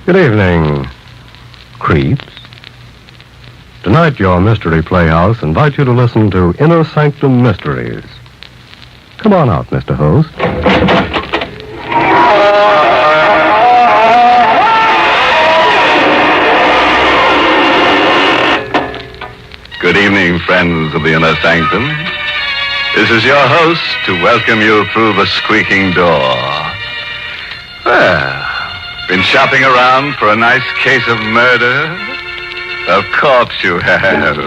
Good evening, creeps. Tonight, your Mystery Playhouse invites you to listen to Inner Sanctum Mysteries. Come on out, Mr. Host. Good evening, friends of the Inner Sanctum. This is your host to welcome you through the squeaking door. Well, been shopping around for a nice case of murder? Of course you have.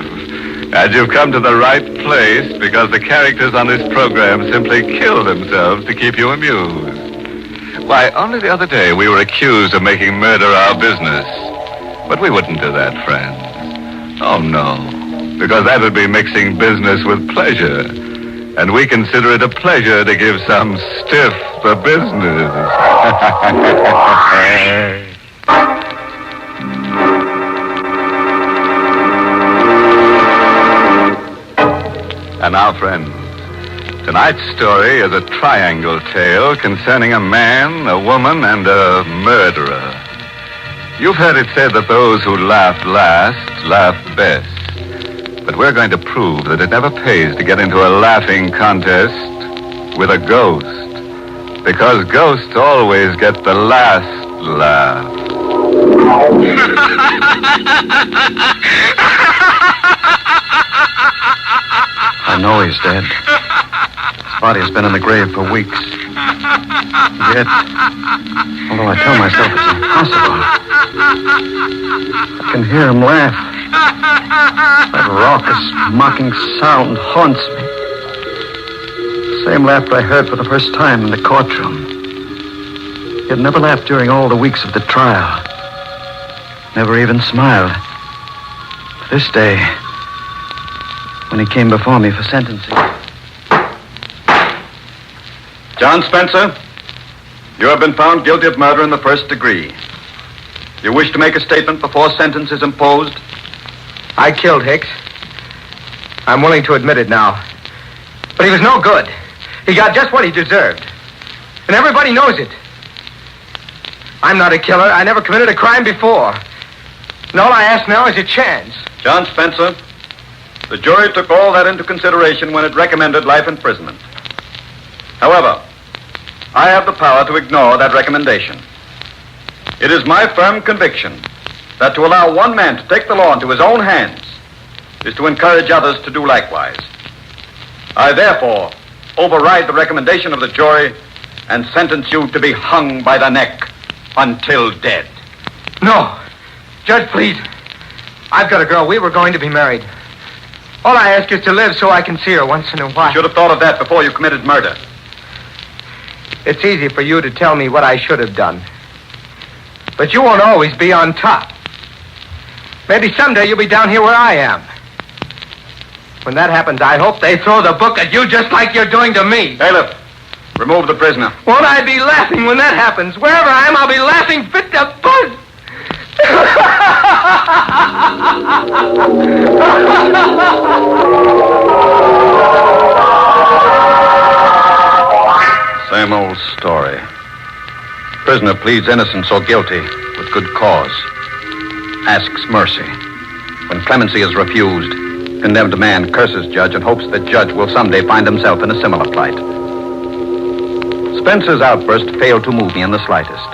And you've come to the right place because the characters on this program simply kill themselves to keep you amused. Why, only the other day we were accused of making murder our business. But we wouldn't do that, friends. Oh, no. Because that would be mixing business with pleasure. And we consider it a pleasure to give some stiff the business. And now, friends, tonight's story is a triangle tale concerning a man, a woman, and a murderer. You've heard it said that those who laugh last laugh best. But we're going to prove that it never pays to get into a laughing contest with a ghost. Because ghosts always get the last laugh. I know he's dead. His body's been in the grave for weeks. Yet, although I tell myself it's impossible, I can hear him laugh. That raucous, mocking sound haunts me. The same laughter I heard for the first time in the courtroom. He had never laughed during all the weeks of the trial. Never even smiled. But this day, when he came before me for sentencing. John Spencer, you have been found guilty of murder in the first degree. You wish to make a statement before sentence is imposed? I killed Hicks. I'm willing to admit it now. But he was no good. He got just what he deserved. And everybody knows it. I'm not a killer. I never committed a crime before. And all I ask now is a chance. John Spencer, the jury took all that into consideration when it recommended life imprisonment. However, I have the power to ignore that recommendation. It is my firm conviction that to allow one man to take the law into his own hands is to encourage others to do likewise. I therefore override the recommendation of the jury and sentence you to be hung by the neck until dead. No. Judge, please. I've got a girl. We were going to be married. All I ask is to live so I can see her once in a while. You should have thought of that before you committed murder. It's easy for you to tell me what I should have done. But you won't always be on top. Maybe someday you'll be down here where I am. When that happens, I hope they throw the book at you just like you're doing to me. Bailiff, remove the prisoner. Won't I be laughing when that happens? Wherever I am, I'll be laughing fit to buzz. Same old story. Prisoner pleads innocence or guilty with good cause. Asks mercy. When clemency is refused, condemned man curses judge and hopes that judge will someday find himself in a similar plight. Spencer's outburst failed to move me in the slightest.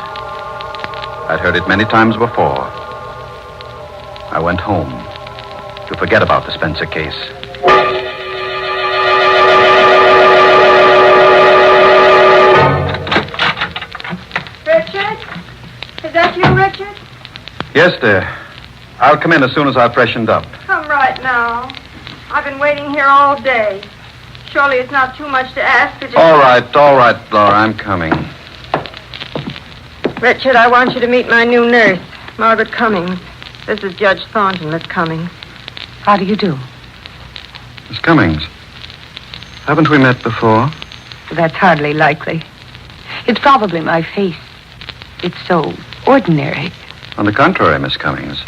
I'd heard it many times before. I went home to forget about the Spencer case. Richard? Is that you, Richard? Yes, dear. I'll come in as soon as I've freshened up. Come right now. I've been waiting here all day. Surely it's not too much to ask to just... All right, Laura, I'm coming. Richard, I want you to meet my new nurse, Margaret Cummings. This is Judge Thornton, Miss Cummings. How do you do? Miss Cummings, haven't we met before? That's hardly likely. It's probably my face. It's so ordinary. On the contrary, Miss Cummings.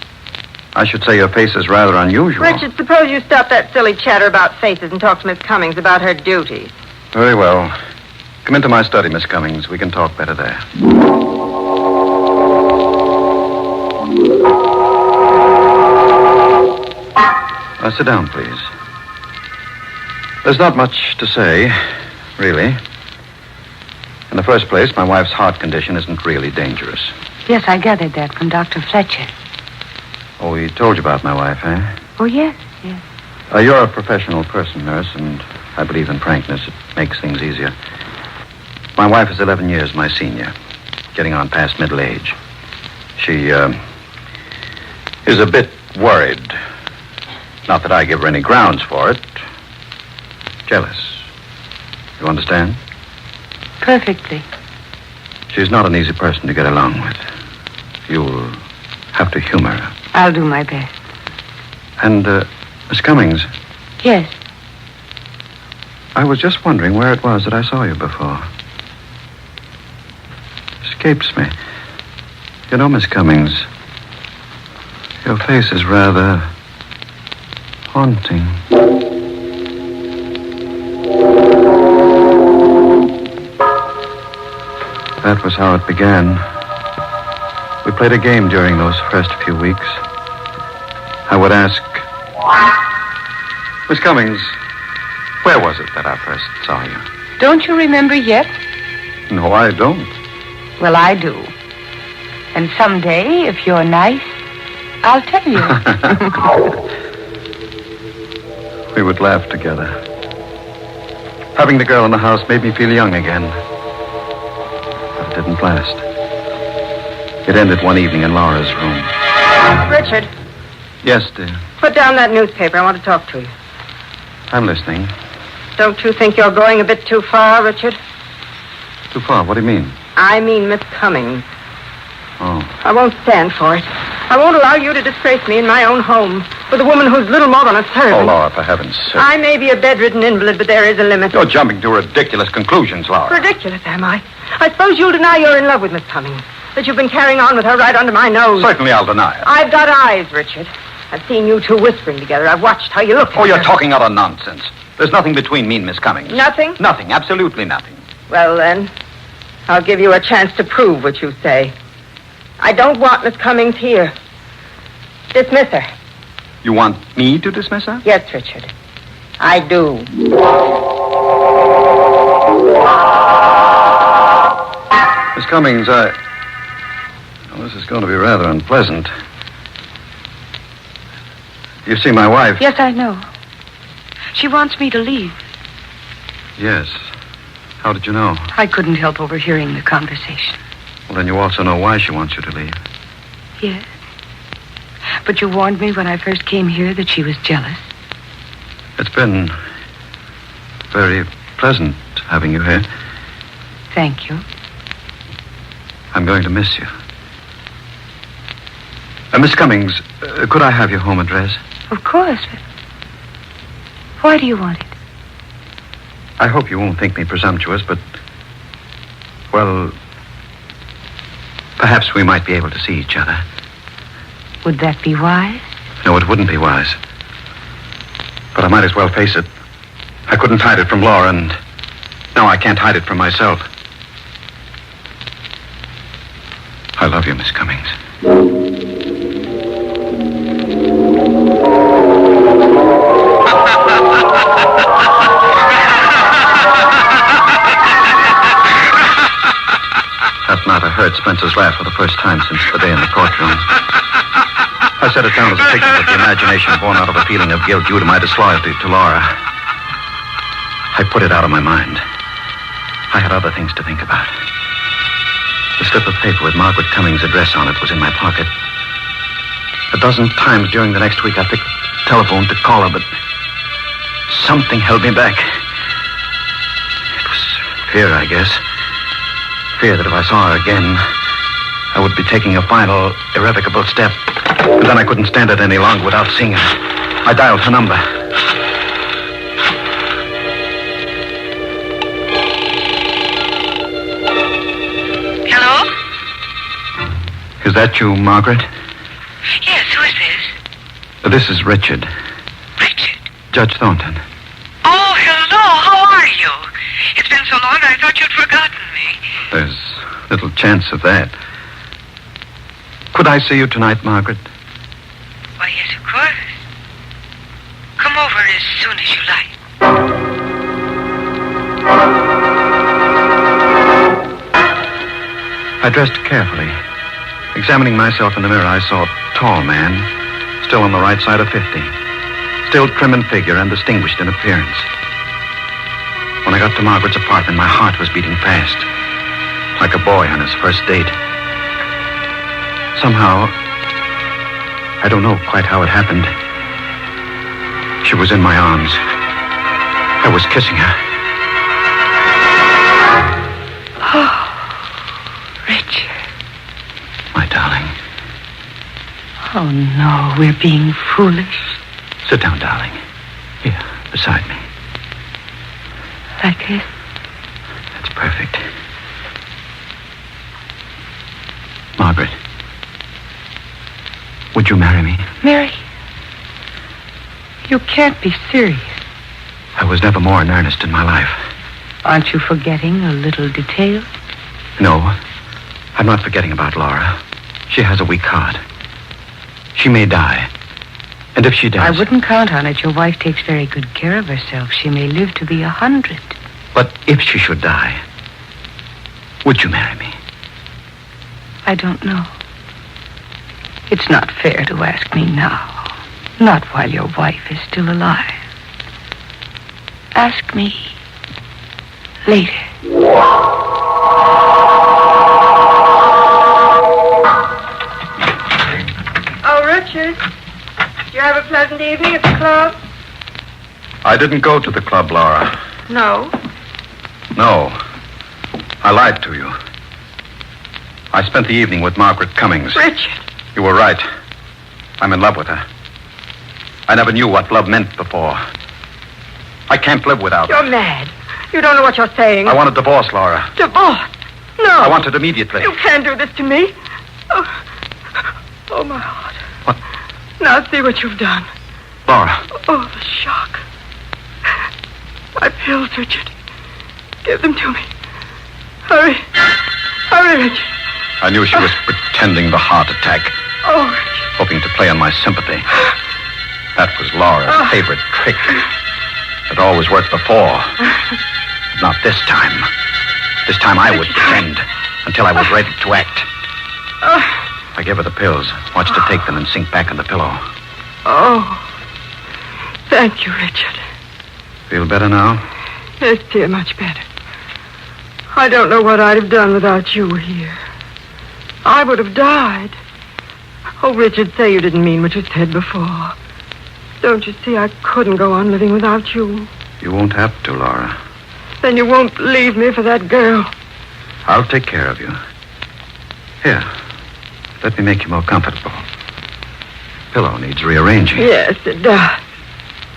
I should say your face is rather unusual. Richard, suppose you stop that silly chatter about faces and talk to Miss Cummings about her duties. Very well. Come into my study, Miss Cummings. We can talk better there. Sit down, please. There's not much to say, really. In the first place, my wife's heart condition isn't really dangerous. Yes, I gathered that from Dr. Fletcher. Oh, he told you about my wife, eh? Oh, yes, yes. You're a professional person, nurse, and I believe in frankness. It makes things easier. My wife is 11 years my senior, getting on past middle age. She, is a bit worried. Not that I give her any grounds for it. Jealous. You understand? Perfectly. She's not an easy person to get along with. You'll have to humor her. I'll do my best. And, Miss Cummings. Yes. I was just wondering where it was that I saw you before. Escapes me. You know, Miss Cummings, your face is rather haunting. That was how it began. We played a game during those first few weeks. I would ask, Miss Cummings, where was it that I first saw you? Don't you remember yet? No, I don't. Well, I do. And someday, if you're nice, I'll tell you. We would laugh together. Having the girl in the house made me feel young again. But it didn't last. It ended one evening in Laura's room. Richard, Yes, dear. put down that newspaper. I want to talk to you. I'm listening. Don't you think you're going a bit too far, Richard? Too far. What do you mean? I mean Miss Cummings. Oh. I won't stand for it. I won't allow you to disgrace me in my own home with a woman who's little more than a servant. Oh, Laura, for heaven's sake. I may be a bedridden invalid, but there is a limit. You're jumping to ridiculous conclusions, Laura. Ridiculous, am I? I suppose you'll deny you're in love with Miss Cummings, that you've been carrying on with her right under my nose. Certainly I'll deny it. I've got eyes, Richard. I've seen you two whispering together. I've watched how you look at Oh, you're her. talking utter nonsense. There's nothing between me and Miss Cummings. Nothing? Nothing, absolutely nothing. Well, then, I'll give you a chance to prove what you say. I don't want Miss Cummings here. Dismiss her. You want me to dismiss her? Yes, Richard. I do. Miss Cummings, well, this is going to be rather unpleasant. You see, my wife... Yes, I know. She wants me to leave. Yes. How did you know? I couldn't help overhearing the conversation. Well, then you also know why she wants you to leave. Yes. But you warned me when I first came here that she was jealous. It's been very pleasant having you here. Thank you. I'm going to miss you. Miss Cummings, could I have your home address? Of course. But why do you want it? I hope you won't think me presumptuous, but... Well... Perhaps we might be able to see each other. Would that be wise? No, it wouldn't be wise. But I might as well face it. I couldn't hide it from Laura, and now I can't hide it from myself. I love you, Miss Cummings. That matter heard Spencer's laugh for the first time since the day in the courtroom. I set it down as a picture of the imagination born out of a feeling of guilt due to my disloyalty to Laura. I put it out of my mind. I had other things to think about. The slip of paper with Margaret Cummings' address on it was in my pocket. A dozen times during the next week I picked the telephone to call her, but something held me back. It was fear, I guess. Fear that if I saw her again, I would be taking a final, irrevocable step. And then I couldn't stand it any longer without seeing her. I dialed her number. Hello? Is that you, Margaret? Yes, who is this? This is Richard. Richard. Judge Thornton. Oh, hello. How are you? It's been so long I thought you'd forgotten me. There's little chance of that. Could I see you tonight, Margaret? Why, yes, of course. I dressed carefully. Examining myself in the mirror, I saw a tall man, still on the right side of 50. Still trim in figure and distinguished in appearance. When I got to Margaret's apartment, my heart was beating fast, like a boy on his first date. Somehow, I don't know quite how it happened, she was in my arms. I was kissing her. Oh, Richard. My darling. Oh, no, we're being foolish. Sit down, darling. Here, beside me. Like this? That's perfect. Margaret, would you marry me? Mary, you can't be serious. I was never more in earnest in my life. Aren't you forgetting a little detail? No, I'm not forgetting about Laura. She has a weak heart. She may die. And if she does... I wouldn't count on it. Your wife takes very good care of herself. She may live to be 100. But if she should die, would you marry me? I don't know. It's not fair to ask me now. Not while your wife is still alive. Ask me later. Oh, Richard. Did you have a pleasant evening at the club? I didn't go to the club, Laura. No. No. I lied to you. I spent the evening with Margaret Cummings. Richard. You were right. I'm in love with her. I never knew what love meant before. I can't live without her. You're mad. You don't know what you're saying. I want a divorce, Laura. Divorce? No. I want it immediately. You can't do this to me. Oh, my heart. What? Now see what you've done. Laura. Oh, the shock. My pills, Richard. Give them to me. Hurry. Hurry, Richard. I knew she was pretending the heart attack, Oh, Richard. hoping to play on my sympathy. That was Laura's favorite trick. It always worked before. But not this time. This time I would pretend until I was ready to act. I gave her the pills, watched her take them and sink back on the pillow. Oh. Thank you, Richard. Feel better now? Yes, dear, much better. I don't know what I'd have done without you here. I would have died. Oh, Richard, say you didn't mean what you said before. Don't you see I couldn't go on living without you? You won't have to, Laura. Then you won't leave me for that girl. I'll take care of you. Here, let me make you more comfortable. Pillow needs rearranging. Yes, it does.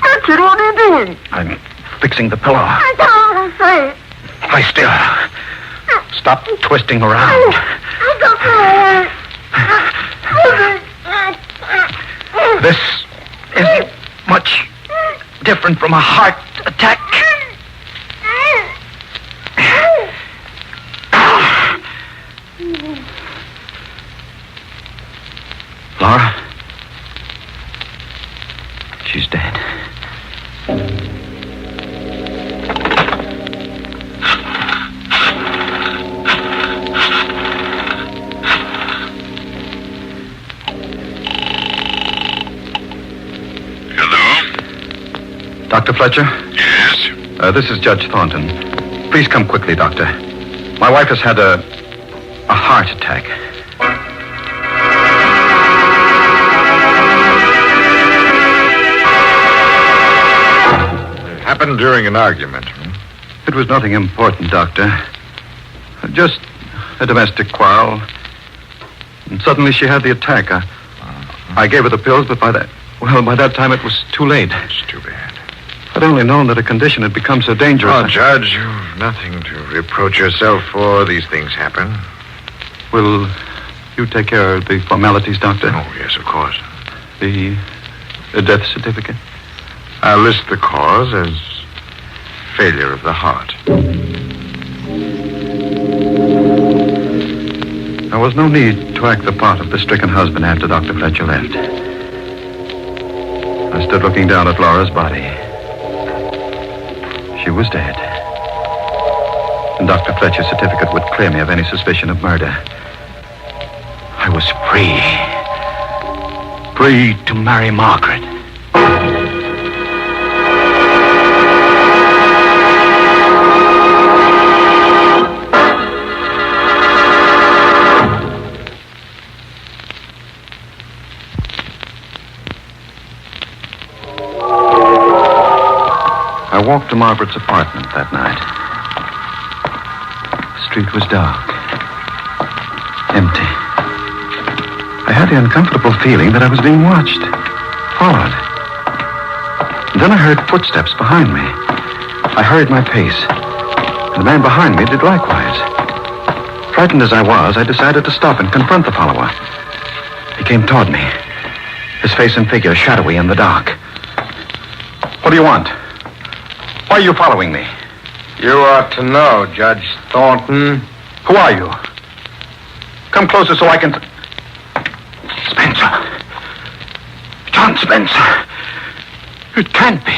Richard, what are you doing? I'm fixing the pillow. I don't say it. Lie still. Stop twisting around. This isn't much different from a heart attack. Laura? She's dead. Dr. Fletcher? Yes? This is Judge Thornton. Please come quickly, Doctor. My wife has had a heart attack. It happened during an argument. It was nothing important, Doctor. Just a domestic quarrel. And suddenly she had the attack. I gave her the pills, but by that time it was too late. It's too bad. I'd only known that her condition had become so dangerous. Oh, Judge, you've nothing to reproach yourself for. These things happen. Will you take care of the formalities, Doctor? Oh, yes, of course. The death certificate? I'll list the cause as failure of the heart. There was no need to act the part of the stricken husband after Dr. Fletcher left. I stood looking down at Laura's body. She was dead. And And Dr. Fletcher's certificate would clear me of any suspicion of murder. I was free. Free to marry Margaret. I walked to Margaret's apartment that night. The street was dark. Empty. I had the uncomfortable feeling that I was being watched. Followed. And then I heard footsteps behind me. I hurried my pace. And the man behind me did likewise. Frightened as I was, I decided to stop and confront the follower. He came toward me. His face and figure shadowy in the dark. What do you want? Why are you following me? You ought to know, Judge Thornton. Who are you? Come closer so I can... Spencer. John Spencer. It can't be.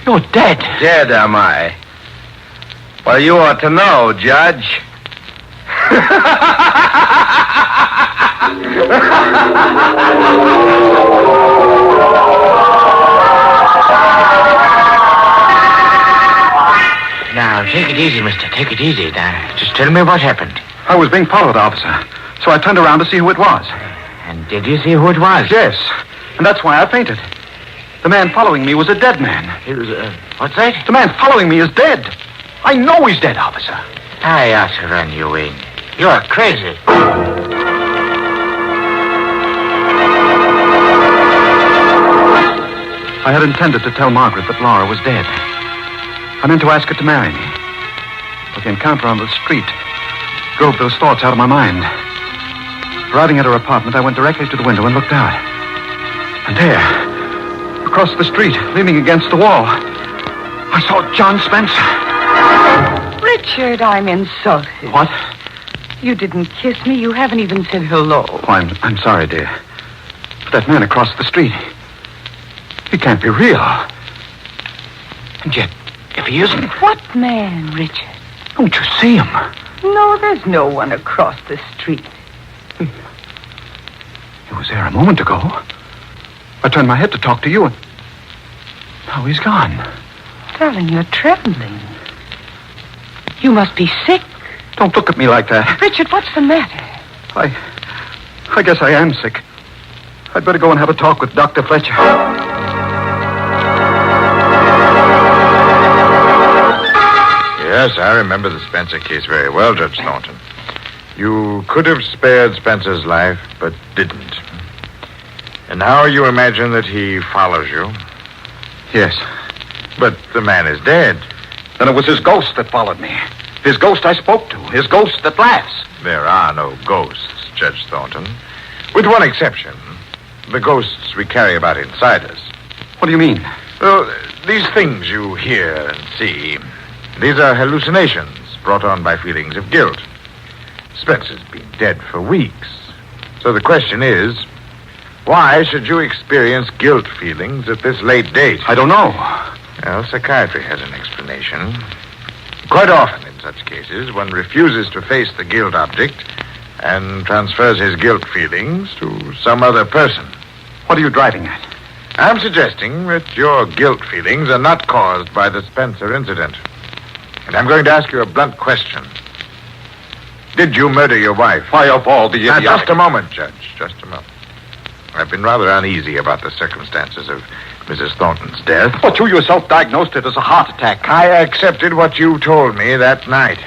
You're dead. Dead, am I? Well, you ought to know, Judge. Now, take it easy, mister. Take it easy. Now, just tell me what happened. I was being followed, officer. So I turned around to see who it was. And did you see who it was? Yes. And that's why I fainted. The man following me was a dead man. He was, what's that? The man following me is dead. I know he's dead, officer. I ought to run you in. You're crazy. I had intended to tell Margaret that Laura was dead. I meant to ask her to marry me. But the encounter on the street drove those thoughts out of my mind. Arriving at her apartment, I went directly to the window and looked out. And there, across the street, leaning against the wall, I saw John Spencer. Richard, I'm insulted. What? You didn't kiss me. You haven't even said hello. Oh, I'm sorry, dear. But that man across the street, he can't be real. And yet, if he isn't... What man, Richard? Don't you see him? No, there's no one across the street. He was there a moment ago. I turned my head to talk to you, and now he's gone. Darling, you're trembling. You must be sick. Don't look at me like that. Richard, what's the matter? I guess I am sick. I'd better go and have a talk with Dr. Fletcher. Yes, I remember the Spencer case very well, Judge Thornton. You could have spared Spencer's life, but didn't. And now you imagine that he follows you. Yes. But the man is dead. Then it was his ghost that followed me. His ghost I spoke to. His ghost that laughs. There are no ghosts, Judge Thornton. With one exception. The ghosts we carry about inside us. What do you mean? Well, these things you hear and see, these are hallucinations brought on by feelings of guilt. Spencer's been dead for weeks. So the question is, why should you experience guilt feelings at this late date? I don't know. Well, psychiatry has an explanation. Quite often in such cases, one refuses to face the guilt object and transfers his guilt feelings to some other person. What are you driving at? I'm suggesting that your guilt feelings are not caused by the Spencer incident. And I'm going to ask you a blunt question. Did you murder your wife? Why, of all the Now, idiotic... just a moment, Judge. Just a moment. I've been rather uneasy about the circumstances of Mrs. Thornton's death. But you yourself diagnosed it as a heart attack. I accepted what you told me that night.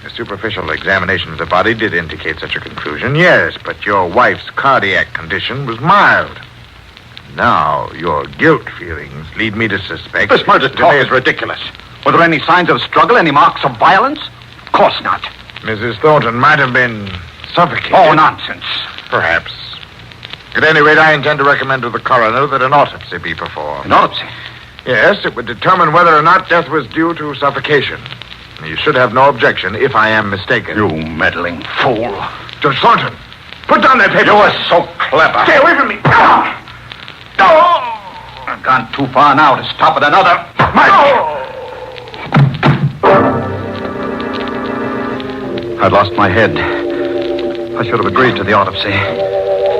A superficial examination of the body did indicate such a conclusion, yes, but your wife's cardiac condition was mild. Now, your guilt feelings lead me to suspect... This murder talk is ridiculous. Were there any signs of struggle, any marks of violence? Of course not. Mrs. Thornton might have been suffocated. Oh, nonsense. Perhaps. At any rate, I intend to recommend to the coroner that an autopsy be performed. An autopsy? Yes, it would determine whether or not death was due to suffocation. You should have no objection if I am mistaken. You meddling fool. Judge Thornton, put down that paper. You are so clever. Stay away from me. I've gone too far now to stop at another. I'd lost my head. I should have agreed to the autopsy.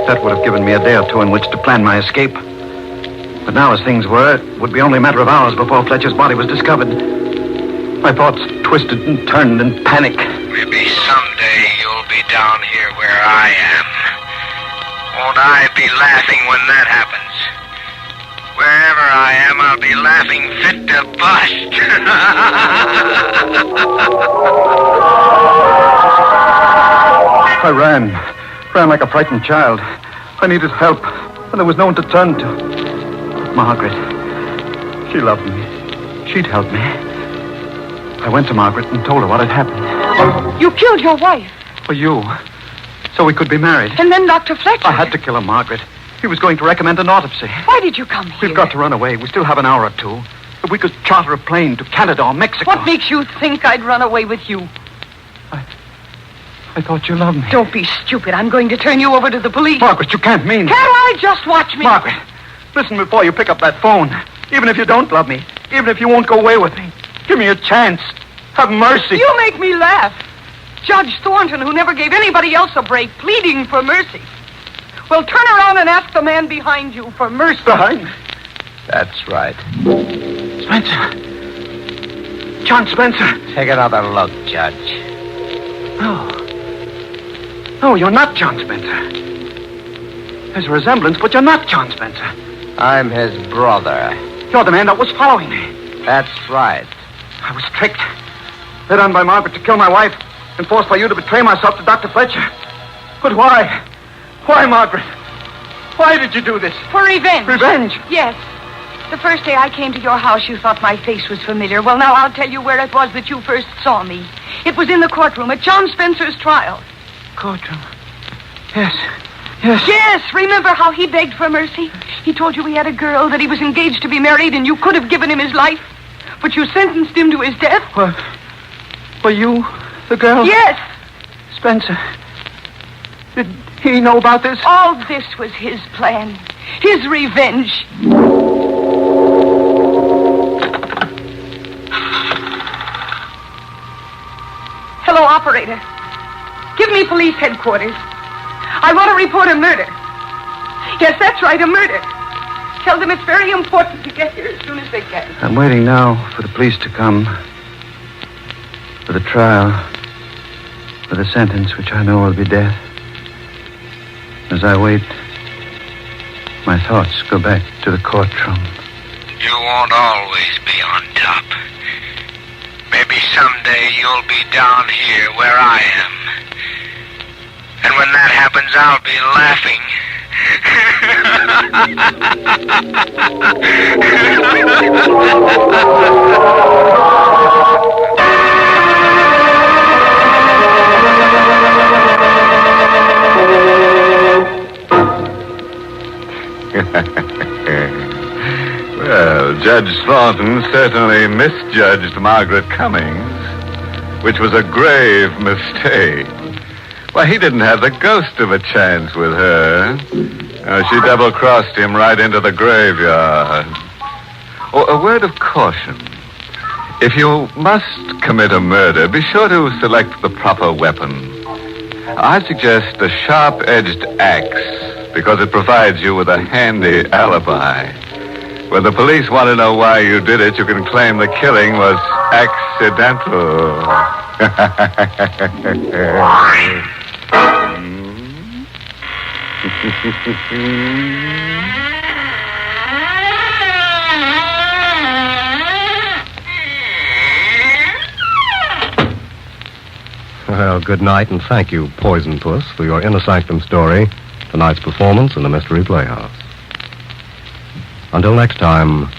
That would have given me a day or two in which to plan my escape. But now, as things were, it would be only a matter of hours before Fletcher's body was discovered. My thoughts twisted and turned in panic. Maybe someday you'll be down here where I am. Won't I be laughing when that happens? Wherever I am, I'll be laughing fit to bust. I ran like a frightened child. I needed help, and there was no one to turn to. Margaret. She loved me. She'd help me. I went to Margaret and told her what had happened. You killed your wife. For you. So we could be married. And then Dr. Fletcher. I had to kill her, Margaret. He was going to recommend an autopsy. Why did you come here? We've got to run away. We still have an hour or two. If we could charter a plane to Canada or Mexico. What makes you think I'd run away with you? I thought you loved me. Don't be stupid. I'm going to turn you over to the police. Margaret, you can't mean... Can't I? Just watch me. Margaret, listen before you pick up that phone. Even if you don't love me, even if you won't go away with me, give me a chance. Have mercy. You make me laugh. Judge Thornton, who never gave anybody else a break, pleading for mercy. Well, turn around and ask the man behind you for mercy. Behind? That's right. Spencer. John Spencer. Take another look, Judge. No, you're not John Spencer. There's a resemblance, but you're not John Spencer. I'm his brother. You're the man that was following me. That's right. I was tricked. Led on by Margaret to kill my wife, and forced by you to betray myself to Dr. Fletcher. But why? Why, Margaret? Why did you do this? For revenge. Revenge? Yes. The first day I came to your house, you thought my face was familiar. Well, now I'll tell you where it was that you first saw me. It was in the courtroom at John Spencer's trial. Courtroom. Yes. Yes, remember how he begged for mercy? He told you he had a girl, that he was engaged to be married, and you could have given him his life. But you sentenced him to his death. What? Were you the girl? Yes. Spencer. Did he know about this? All this was his plan. His revenge. Hello, operator. Give me police headquarters. I want to report a murder. Yes, that's right, a murder. Tell them it's very important to get here as soon as they can. I'm waiting now for the police to come. For the trial. For the sentence, which I know will be death. As I wait, my thoughts go back to the courtroom. You won't always be on top. Maybe someday you'll be down here where I am. And when that happens, I'll be laughing. Well, Judge Thornton certainly misjudged Margaret Cummings, which was a grave mistake. Why, he didn't have the ghost of a chance with her. She double-crossed him right into the graveyard. Oh, a word of caution. If you must commit a murder, be sure to select the proper weapon. I suggest a sharp-edged axe, because it provides you with a handy alibi. When the police want to know why you did it, you can claim the killing was accidental. Well, good night, and thank you, Poison Puss, for your Inner Sanctum story, tonight's performance in the Mystery Playhouse. Until next time,